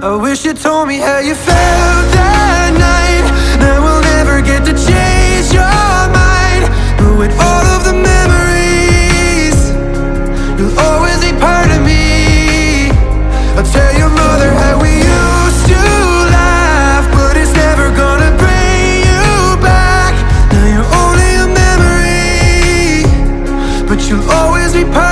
I wish you told me how you felt that night. Now we'll never get to change your mind, but with all of the memories, you'll always be part of me. I'll tell your mother how we used to laugh, but it's never gonna bring you back. Now you're only a memory, but you'll always be part of me.